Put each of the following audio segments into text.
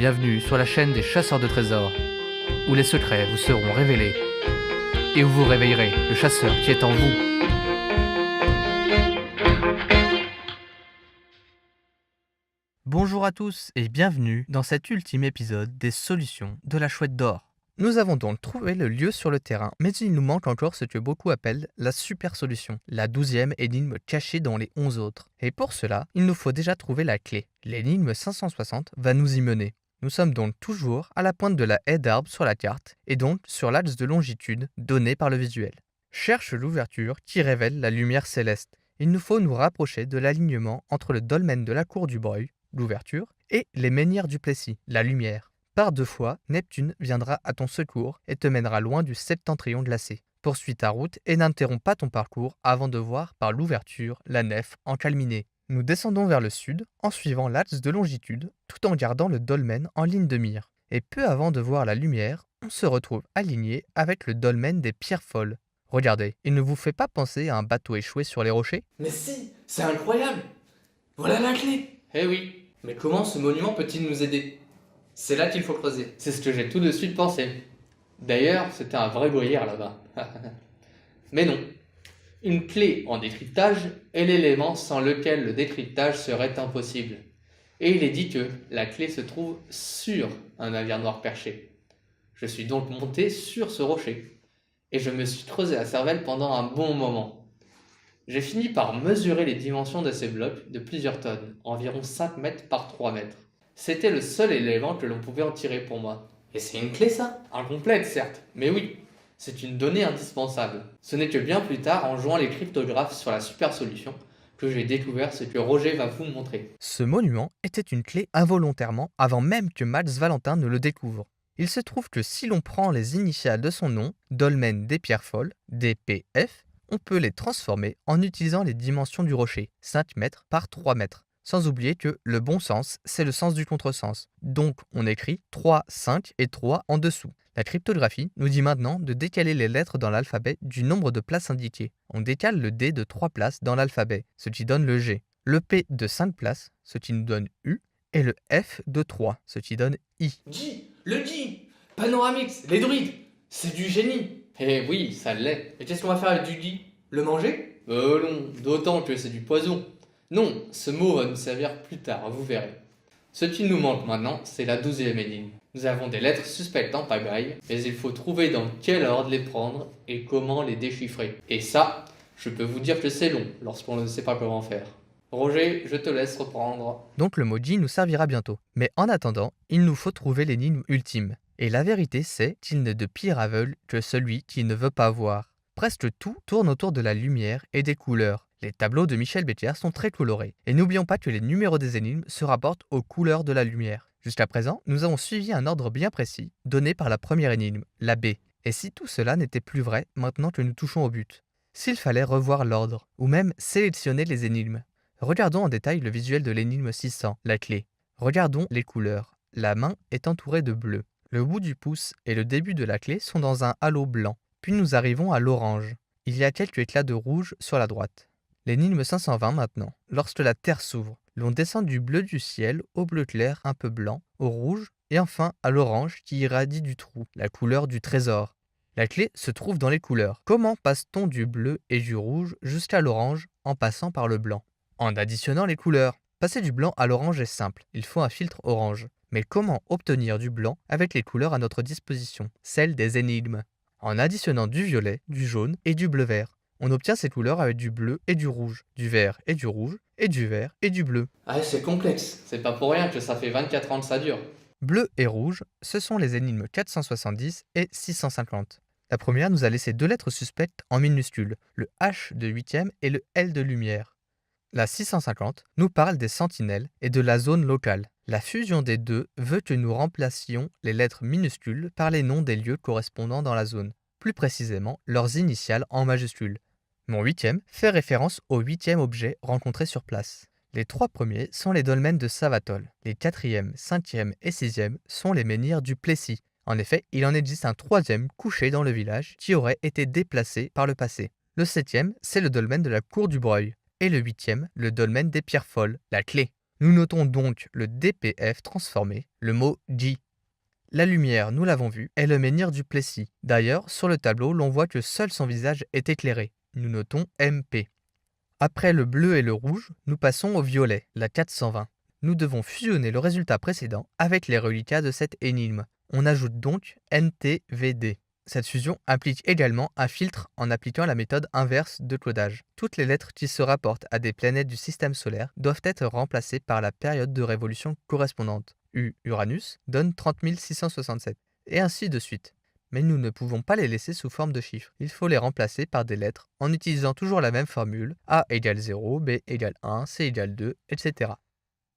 bienvenue sur la chaîne des chasseurs de trésors, où les secrets vous seront révélés, et où vous réveillerez le chasseur qui est en vous. Bonjour à tous et bienvenue dans cet ultime épisode des solutions de la chouette d'or. Nous avons donc trouvé le lieu sur le terrain, mais il nous manque encore ce que beaucoup appellent la super solution, la 12e énigme cachée dans les 11 autres. Et pour cela, il nous faut déjà trouver la clé. L'énigme 560 va nous y mener. Nous sommes donc toujours à la pointe de la haie d'arbres sur la carte, et donc sur l'axe de longitude donné par le visuel. Cherche l'ouverture qui révèle la lumière céleste. Il nous faut nous rapprocher de l'alignement entre le dolmen de la cour du Breuil, l'ouverture, et les menhirs du Plessis, la lumière. Par deux fois, Neptune viendra à ton secours et te mènera loin du septentrion glacé. Poursuis ta route et n'interromps pas ton parcours avant de voir par l'ouverture la nef encalminée. Nous descendons vers le sud en suivant l'axe de longitude tout en gardant le dolmen en ligne de mire. Et peu avant de voir la lumière, on se retrouve aligné avec le dolmen des pierres folles. Regardez, il ne vous fait pas penser à un bateau échoué sur les rochers ? Mais si, c'est incroyable! Voilà la clé! Eh oui, mais comment ce monument peut-il nous aider? C'est là qu'il faut creuser. C'est ce que j'ai tout de suite pensé. D'ailleurs, c'était un vrai gruyère là-bas. Mais non. Une clé en décryptage est l'élément sans lequel le décryptage serait impossible. Et il est dit que la clé se trouve sur un navire noir perché. Je suis donc monté sur ce rocher. Et je me suis creusé la cervelle pendant un bon moment. J'ai fini par mesurer les dimensions de ces blocs de plusieurs tonnes, environ 5 mètres par 3 mètres. C'était le seul élément que l'on pouvait en tirer pour moi. Et c'est une clé ça? Incomplète certes, mais oui, c'est une donnée indispensable. Ce n'est que bien plus tard, en jouant les cryptographes sur la super solution, que j'ai découvert ce que Roger va vous montrer. Ce monument était une clé involontairement avant même que Max Valentin ne le découvre. Il se trouve que si l'on prend les initiales de son nom, Dolmen des Pierres Folles, DPF, on peut les transformer en utilisant les dimensions du rocher, 5 mètres par 3 mètres. Sans oublier que le bon sens, c'est le sens du contresens. Donc on écrit 3, 5 et 3 en dessous. La cryptographie nous dit maintenant de décaler les lettres dans l'alphabet du nombre de places indiquées. On décale le D de 3 places dans l'alphabet, ce qui donne le G. Le P de 5 places, ce qui nous donne U. Et le F de 3, ce qui donne I. J! Le J! Panoramix! Les druides! C'est du génie! Eh oui, ça l'est. Et qu'est-ce qu'on va faire avec du J? Le manger? Non, d'autant que c'est du poison. Non, ce mot va nous servir plus tard, vous verrez. Ce qui nous manque maintenant, c'est la 12e énigme. Nous avons des lettres suspectes en pagaille, mais il faut trouver dans quel ordre les prendre et comment les déchiffrer. Et ça, je peux vous dire que c'est long lorsqu'on ne sait pas comment faire. Roger, je te laisse reprendre. Donc le mot J nous servira bientôt. Mais en attendant, il nous faut trouver l'énigme ultime. Et la vérité c'est qu'il n'est de pire aveugle que celui qui ne veut pas voir. Presque tout tourne autour de la lumière et des couleurs. Les tableaux de Michel Becker sont très colorés. Et n'oublions pas que les numéros des énigmes se rapportent aux couleurs de la lumière. Jusqu'à présent, nous avons suivi un ordre bien précis, donné par la première énigme, la B. Et si tout cela n'était plus vrai maintenant que nous touchons au but? S'il fallait revoir l'ordre, ou même sélectionner les énigmes? Regardons en détail le visuel de l'énigme 600, la clé. Regardons les couleurs. La main est entourée de bleu. Le bout du pouce et le début de la clé sont dans un halo blanc. Puis nous arrivons à l'orange. Il y a quelques éclats de rouge sur la droite. L'énigme 520 maintenant. Lorsque la terre s'ouvre, l'on descend du bleu du ciel au bleu clair un peu blanc, au rouge et enfin à l'orange qui irradie du trou, la couleur du trésor. La clé se trouve dans les couleurs. Comment passe-t-on du bleu et du rouge jusqu'à l'orange en passant par le blanc? En additionnant les couleurs. Passer du blanc à l'orange est simple, il faut un filtre orange. Mais comment obtenir du blanc avec les couleurs à notre disposition, celles des énigmes? En additionnant du violet, du jaune et du bleu-vert. On obtient ces couleurs avec du bleu et du rouge, du vert et du rouge, et du vert et du bleu. Ah, c'est complexe! C'est pas pour rien que ça fait 24 ans que ça dure. Bleu et rouge, ce sont les énigmes 470 et 650. La première nous a laissé deux lettres suspectes en minuscules, le H de 8e et le L de lumière. La 650 nous parle des sentinelles et de la zone locale. La fusion des deux veut que nous remplacions les lettres minuscules par les noms des lieux correspondant dans la zone, plus précisément leurs initiales en majuscules. Mon 8e fait référence au 8e objet rencontré sur place. Les trois premiers sont les dolmens de Savatol. Les 4e, 5e et 6e sont les menhirs du Plessis. En effet, il en existe un troisième couché dans le village qui aurait été déplacé par le passé. Le 7e, c'est le dolmen de la cour du Breuil. Et le 8e, le dolmen des Pierres Folles, la clé. Nous notons donc le DPF transformé, le mot G. La lumière, nous l'avons vu, est le menhir du Plessis. D'ailleurs, sur le tableau, l'on voit que seul son visage est éclairé. Nous notons MP. Après le bleu et le rouge, nous passons au violet, la 420. Nous devons fusionner le résultat précédent avec les reliquats de cette énigme. On ajoute donc NTVD. Cette fusion implique également un filtre en appliquant la méthode inverse de codage. Toutes les lettres qui se rapportent à des planètes du système solaire doivent être remplacées par la période de révolution correspondante. Uranus donne 30 667, et ainsi de suite. Mais nous ne pouvons pas les laisser sous forme de chiffres. Il faut les remplacer par des lettres en utilisant toujours la même formule, A égale 0, B égale 1, C égale 2, etc.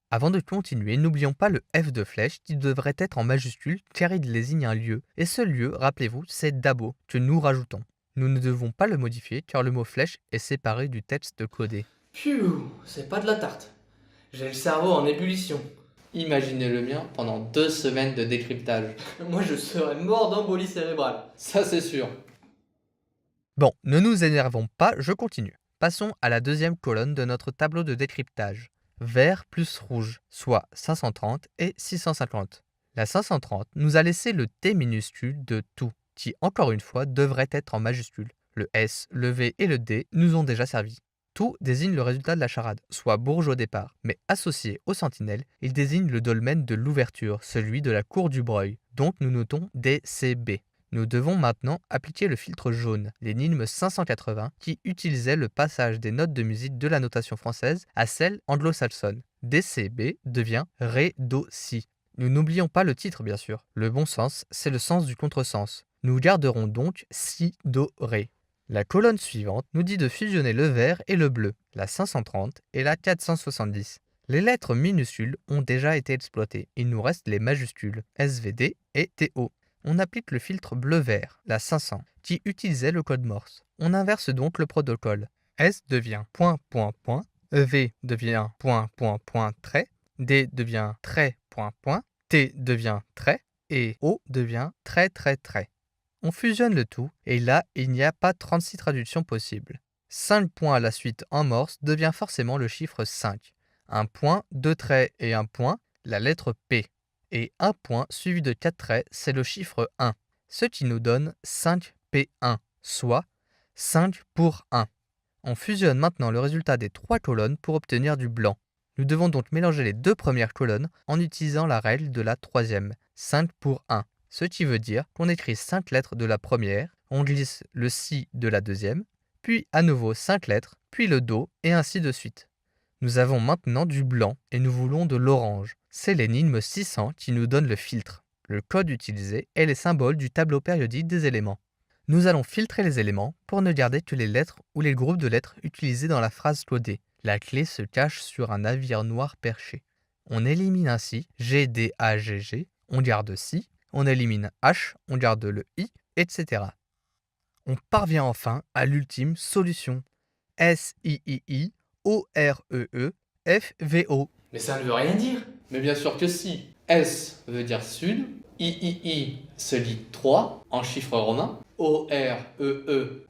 Avant de continuer, n'oublions pas le F de flèche qui devrait être en majuscule car il désigne un lieu, et ce lieu, rappelez-vous, c'est Dabo, que nous rajoutons. Nous ne devons pas le modifier car le mot flèche est séparé du texte codé. Pfiou, c'est pas de la tarte. J'ai le cerveau en ébullition. Imaginez le mien pendant 2 semaines de décryptage. Moi, je serais mort d'embolie cérébrale. Ça c'est sûr. Bon, ne nous énervons pas, je continue. Passons à la deuxième colonne de notre tableau de décryptage. Vert plus rouge, soit 530 et 650. La 530 nous a laissé le T minuscule de tout, qui encore une fois devrait être en majuscule. Le S, le V et le D nous ont déjà servi. Tout désigne le résultat de la charade, soit bourge au départ, mais associé au sentinelle, il désigne le dolmen de l'ouverture, celui de la cour du Breuil, donc nous notons DCB. Nous devons maintenant appliquer le filtre jaune, l'énigme 580, qui utilisait le passage des notes de musique de la notation française à celle anglo-saxonne. DCB devient Ré, Do, Si. Nous n'oublions pas le titre bien sûr. Le bon sens, c'est le sens du contresens. Nous garderons donc Si, Do, Ré. La colonne suivante nous dit de fusionner le vert et le bleu, la 530 et la 470. Les lettres minuscules ont déjà été exploitées. Il nous reste les majuscules, SVD et TO. On applique le filtre bleu-vert, la 500, qui utilisait le code Morse. On inverse donc le protocole. S devient point, point, point, V devient point, point, point, trait, D devient trait, point, point, T devient trait, et O devient trait, trait, trait. On fusionne le tout, et là, il n'y a pas 36 traductions possibles. 5 points à la suite en Morse devient forcément le chiffre 5. Un point, 2 traits et un point, la lettre P. Et un point suivi de 4 traits, c'est le chiffre 1, ce qui nous donne 5P1, soit 5 pour 1. On fusionne maintenant le résultat des 3 colonnes pour obtenir du blanc. Nous devons donc mélanger les 2 premières colonnes en utilisant la règle de la troisième, 5 pour 1. Ce qui veut dire qu'on écrit 5 lettres de la première, on glisse le si de la deuxième, puis à nouveau 5 lettres, puis le do, et ainsi de suite. Nous avons maintenant du blanc et nous voulons de l'orange. C'est l'énigme 600 qui nous donne le filtre. Le code utilisé est les symboles du tableau périodique des éléments. Nous allons filtrer les éléments pour ne garder que les lettres ou les groupes de lettres utilisés dans la phrase codée. La clé se cache sur un navire noir perché. On élimine ainsi G, D, A, G, G, on garde Si, on élimine H, on garde le I, etc. On parvient enfin à l'ultime solution. S, I, I, I, O, R, E, E, F, V, O. Mais ça ne veut rien dire. Mais bien sûr que si. S veut dire sud, III se lit 3 en chiffre romain, OREE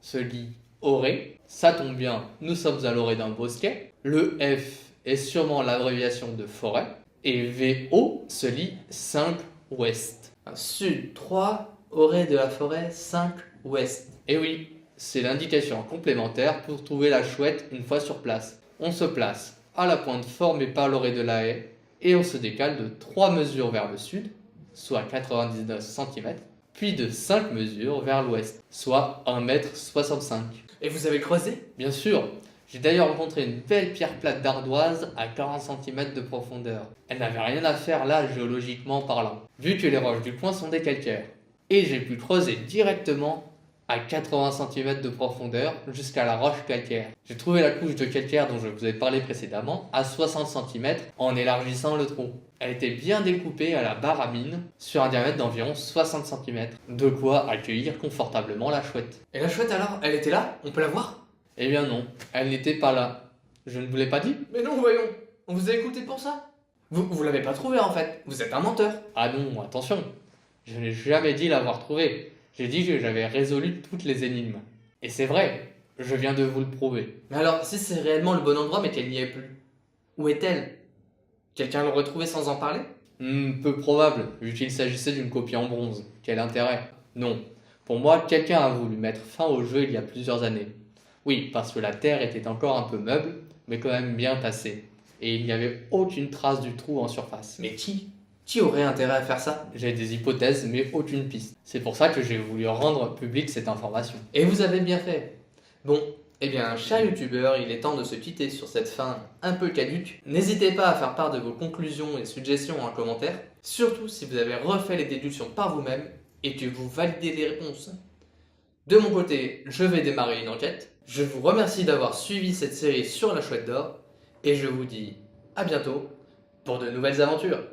se lit oré. Ça tombe bien, nous sommes à l'orée d'un bosquet. Le F est sûrement l'abréviation de forêt. Et VO se lit 5 ouest. Sud 3, orée de la forêt 5, ouest. Et oui, c'est l'indication complémentaire pour trouver la chouette une fois sur place. On se place à la pointe formée par l'orée de la haie et on se décale de 3 mesures vers le sud, soit 99 cm, puis de 5 mesures vers l'ouest, soit 1,65 m. Et vous avez creusé? Bien sûr, j'ai d'ailleurs rencontré une belle pierre plate d'ardoise à 40 cm de profondeur. Elle n'avait rien à faire là géologiquement parlant, vu que les roches du coin sont des calcaires. Et j'ai pu creuser directement à 80 cm de profondeur jusqu'à la roche calcaire. J'ai trouvé la couche de calcaire dont je vous ai parlé précédemment à 60 cm en élargissant le trou. Elle était bien découpée à la barre à mine sur un diamètre d'environ 60 cm. De quoi accueillir confortablement la chouette. Et la chouette alors? Elle était là? On peut la voir? Eh bien non, elle n'était pas là. Je ne vous l'ai pas dit? Mais non, voyons. On vous a écouté pour ça? Vous l'avez pas trouvée en fait. Vous êtes un menteur. Ah non, attention. Je n'ai jamais dit l'avoir trouvée. J'ai dit que j'avais résolu toutes les énigmes. Et c'est vrai, je viens de vous le prouver. Mais alors, si c'est réellement le bon endroit mais qu'elle n'y est plus, où est-elle? Quelqu'un l'aurait trouvé sans en parler? Peu probable, vu qu'il s'agissait d'une copie en bronze. Quel intérêt? Non. Pour moi, quelqu'un a voulu mettre fin au jeu il y a plusieurs années. Oui, parce que la terre était encore un peu meuble, mais quand même bien tassée. Et il n'y avait aucune trace du trou en surface. Mais qui? Qui aurait intérêt à faire ça? J'ai des hypothèses, mais aucune piste. C'est pour ça que j'ai voulu rendre publique cette information. Et vous avez bien fait. Bon, eh bien, cher youtubeur, il est temps de se quitter sur cette fin un peu caduque. N'hésitez pas à faire part de vos conclusions et suggestions en commentaire, surtout si vous avez refait les déductions par vous-même et que vous validez les réponses. De mon côté, je vais démarrer une enquête. Je vous remercie d'avoir suivi cette série sur la Chouette d'Or et je vous dis à bientôt pour de nouvelles aventures.